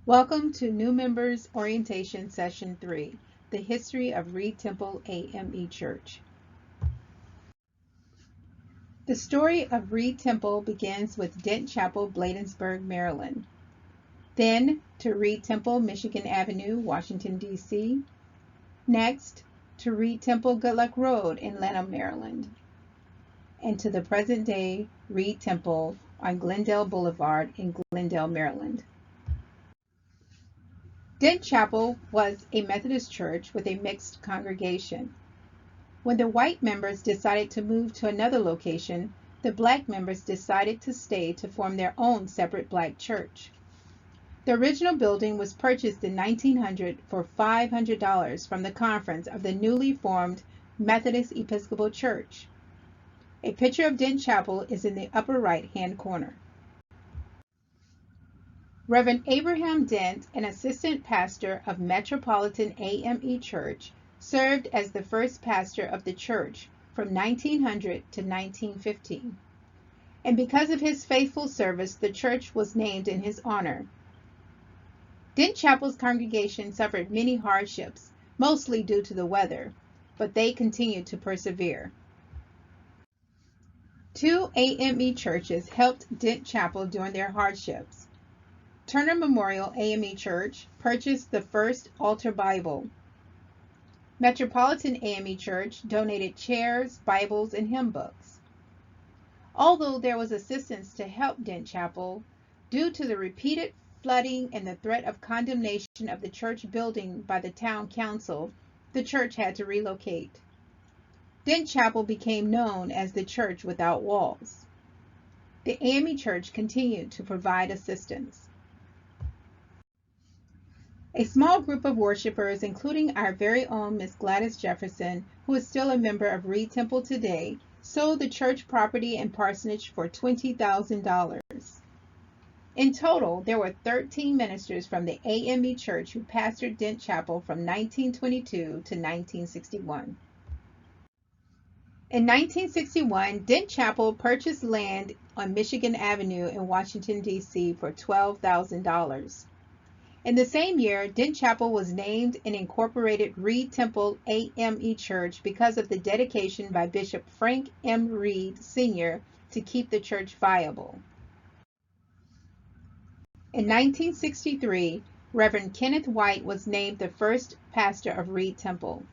Welcome to New Members Orientation Session 3, The History of Reid Temple A.M.E. Church. The story of Reid Temple begins with Dent Chapel, Bladensburg, Maryland. Then to Reid Temple, Michigan Avenue, Washington, D.C. Next to Reid Temple, Goodluck Road in Lanham, Maryland. And to the present day Reid Temple on Glendale Boulevard in Glendale, Maryland. Dent Chapel was a Methodist church with a mixed congregation. When the white members decided to move to another location, the black members decided to stay to form their own separate black church. The original building was purchased in 1900 for $500 from the conference of the newly formed Methodist Episcopal Church. A picture of Dent Chapel is in the upper right-hand corner. Reverend Abraham Dent, an assistant pastor of Metropolitan A.M.E. Church, served as the first pastor of the church from 1900 to 1915. And because of his faithful service, the church was named in his honor. Dent Chapel's congregation suffered many hardships, mostly due to the weather, but they continued to persevere. Two A.M.E. churches helped Dent Chapel during their hardships. Turner Memorial A.M.E. Church purchased the first altar Bible. Metropolitan A.M.E. Church donated chairs, Bibles, and hymn books. Although there was assistance to help Dent Chapel, due to the repeated flooding and the threat of condemnation of the church building by the town council, the church had to relocate. Dent Chapel became known as the Church Without Walls. The A.M.E. Church continued to provide assistance. A small group of worshipers, including our very own Miss Gladys Jefferson, who is still a member of Reid Temple today, sold the church property and parsonage for $20,000. In total, there were 13 ministers from the A.M.E. Church who pastored Dent Chapel from 1922 to 1961. In 1961, Dent Chapel purchased land on Michigan Avenue in Washington, D.C. for $12,000. In the same year, Dent Chapel was named and incorporated Reid Temple A.M.E. Church because of the dedication by Bishop Frank M. Reid, Sr. to keep the church viable. In 1963, Reverend Kenneth White was named the first pastor of Reid Temple.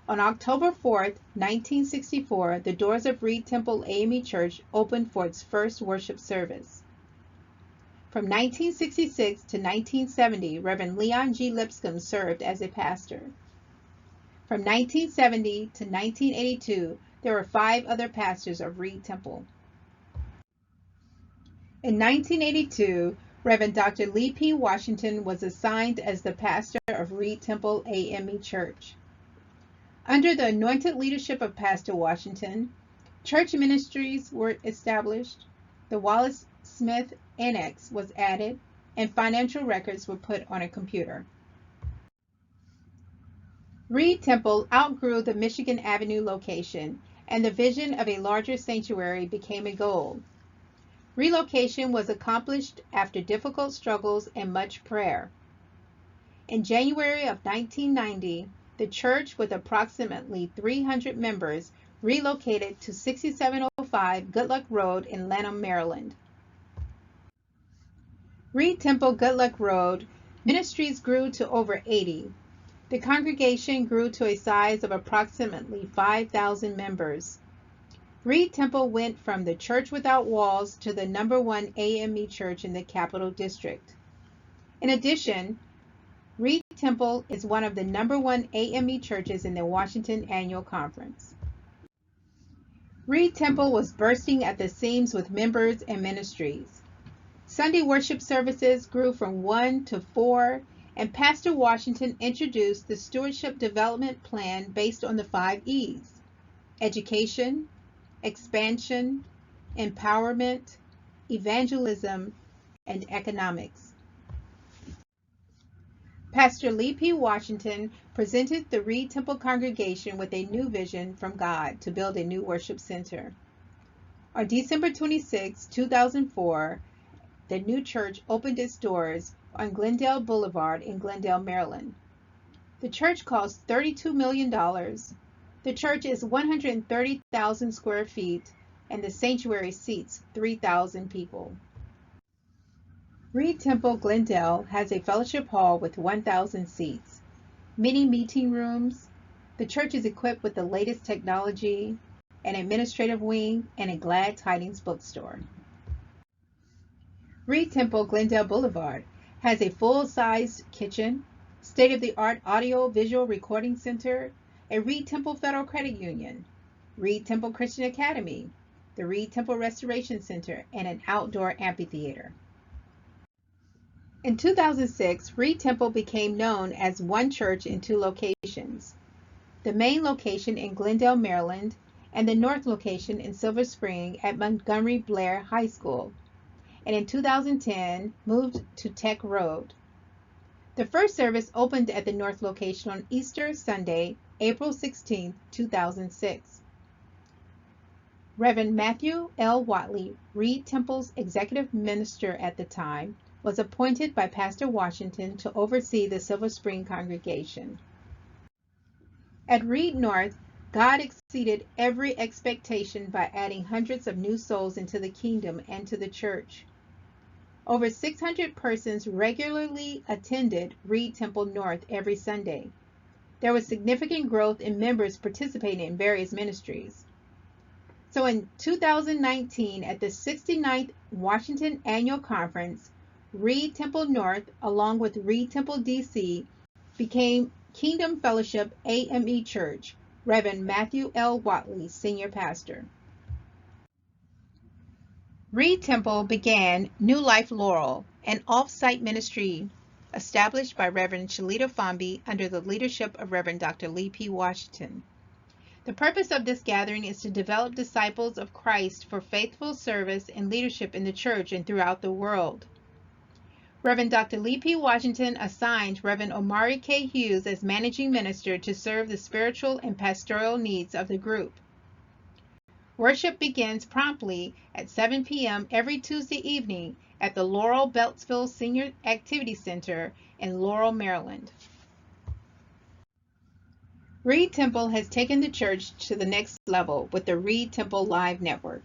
On October 4, 1964, the doors of Reid Temple A.M.E. Church opened for its first worship service. From 1966 to 1970, Reverend Leon G. Lipscomb served as a pastor. From 1970 to 1982, there were 5 other pastors of Reid Temple. In 1982, Reverend Dr. Lee P. Washington was assigned as the pastor of Reid Temple A.M.E. Church. Under the anointed leadership of Pastor Washington, church ministries were established, the Wallace Smith Annex was added, and financial records were put on a computer. Reid Temple outgrew the Michigan Avenue location, and the vision of a larger sanctuary became a goal. Relocation was accomplished after difficult struggles and much prayer. In January of 1990, the church, with approximately 300 members, relocated to 6705 Goodluck Road in Lanham, Maryland. Reid Temple, Goodluck Road, ministries grew to over 80. The congregation grew to a size of approximately 5,000 members. Reid Temple went from the Church Without Walls to the #1 A.M.E. church in the Capital District. In addition, Reid Temple is one of the #1 A.M.E. churches in the Washington Annual Conference. Reid Temple was bursting at the seams with members and ministries. Sunday worship services grew from 1 to 4, and Pastor Washington introduced the Stewardship Development Plan based on the 5 E's: education, expansion, empowerment, evangelism, and economics. Pastor Lee P. Washington presented the Reid Temple congregation with a new vision from God to build a new worship center. On December 26, 2004, the new church opened its doors on Glendale Boulevard in Glendale, Maryland. The church cost $32 million. The church is 130,000 square feet, and the sanctuary seats 3,000 people. Reid Temple Glendale has a fellowship hall with 1,000 seats, many meeting rooms. The church is equipped with the latest technology, an administrative wing, and a Glad Tidings bookstore. Reid Temple Glendale Boulevard has a full-sized kitchen, state-of-the-art audio-visual recording center, a Reid Temple Federal Credit Union, Reid Temple Christian Academy, the Reid Temple Restoration Center, and an outdoor amphitheater. In 2006, Reid Temple became known as one church in two locations, the main location in Glendale, Maryland, and the north location in Silver Spring at Montgomery Blair High School, and in 2010 moved to Tech Road. The first service opened at the north location on Easter Sunday, April 16, 2006. Reverend Matthew L. Watley, Reid Temple's executive minister at the time, was appointed by Pastor Washington to oversee the Silver Spring congregation. At Reid North, God exceeded every expectation by adding hundreds of new souls into the kingdom and to the church. Over 600 persons regularly attended Reid Temple North every Sunday. There was significant growth in members participating in various ministries. So in 2019, at the 69th Washington Annual Conference, Reid Temple North, along with Reid Temple DC, became Kingdom Fellowship A.M.E. Church, Reverend Matthew L. Watley, Senior Pastor. Reid Temple began New Life Laurel, an off-site ministry established by Reverend Shalita Fomby under the leadership of Reverend Dr. Lee P. Washington. The purpose of this gathering is to develop disciples of Christ for faithful service and leadership in the church and throughout the world. Reverend Dr. Lee P. Washington assigned Reverend Omari K. Hughes as managing minister to serve the spiritual and pastoral needs of the group. Worship begins promptly at 7 p.m. every Tuesday evening at the Laurel Beltsville Senior Activity Center in Laurel, Maryland. Reid Temple has taken the church to the next level with the Reid Temple Live Network.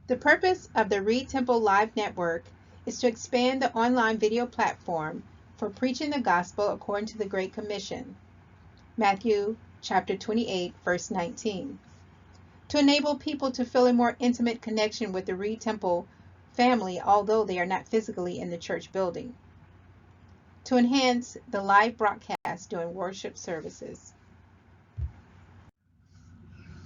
The purpose of the Reid Temple Live Network is to expand the online video platform for preaching the gospel according to the Great Commission, Matthew chapter 28, verse 19, to enable people to feel a more intimate connection with the Reid Temple family, although they are not physically in the church building, to enhance the live broadcast during worship services.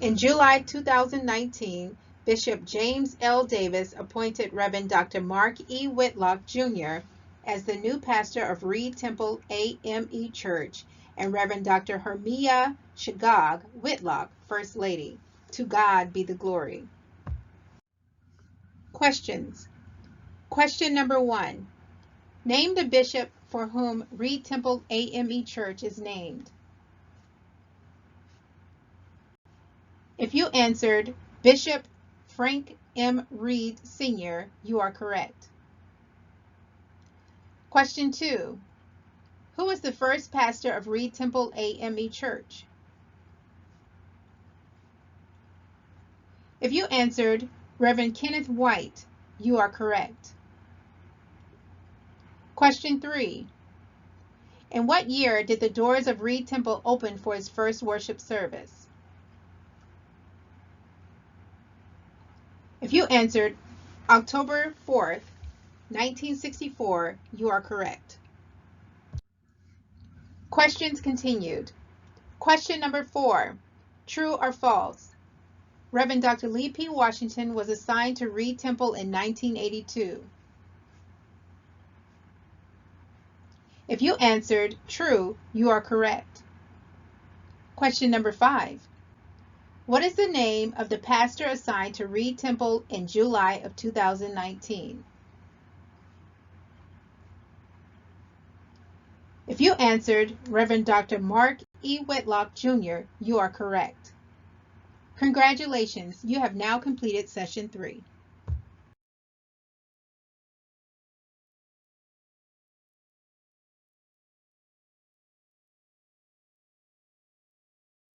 In July 2019, Bishop James L. Davis appointed Reverend Dr. Mark E. Whitlock, Jr. as the new pastor of Reid Temple A.M.E. Church, and Reverend Dr. Hermia Shagog Whitlock, First Lady. To God be the glory. Questions. Question number 1. Name the bishop for whom Reid Temple A.M.E. Church is named. If you answered Bishop Frank M. Reid Sr., you are correct. Question 2. Who was the first pastor of Reid Temple A.M.E. Church? If you answered Reverend Kenneth White, you are correct. Question 3. In what year did the doors of Reid Temple open for its first worship service? If you answered October 4th, 1964, you are correct. Questions continued. Question number 4. True or false? Reverend Dr. Lee P. Washington was assigned to Reid Temple in 1982. If you answered true, you are correct. Question number 5. What is the name of the pastor assigned to Reid Temple in July of 2019? If you answered Reverend Dr. Mark E. Whitlock, Jr., you are correct. Congratulations, you have now completed session 3.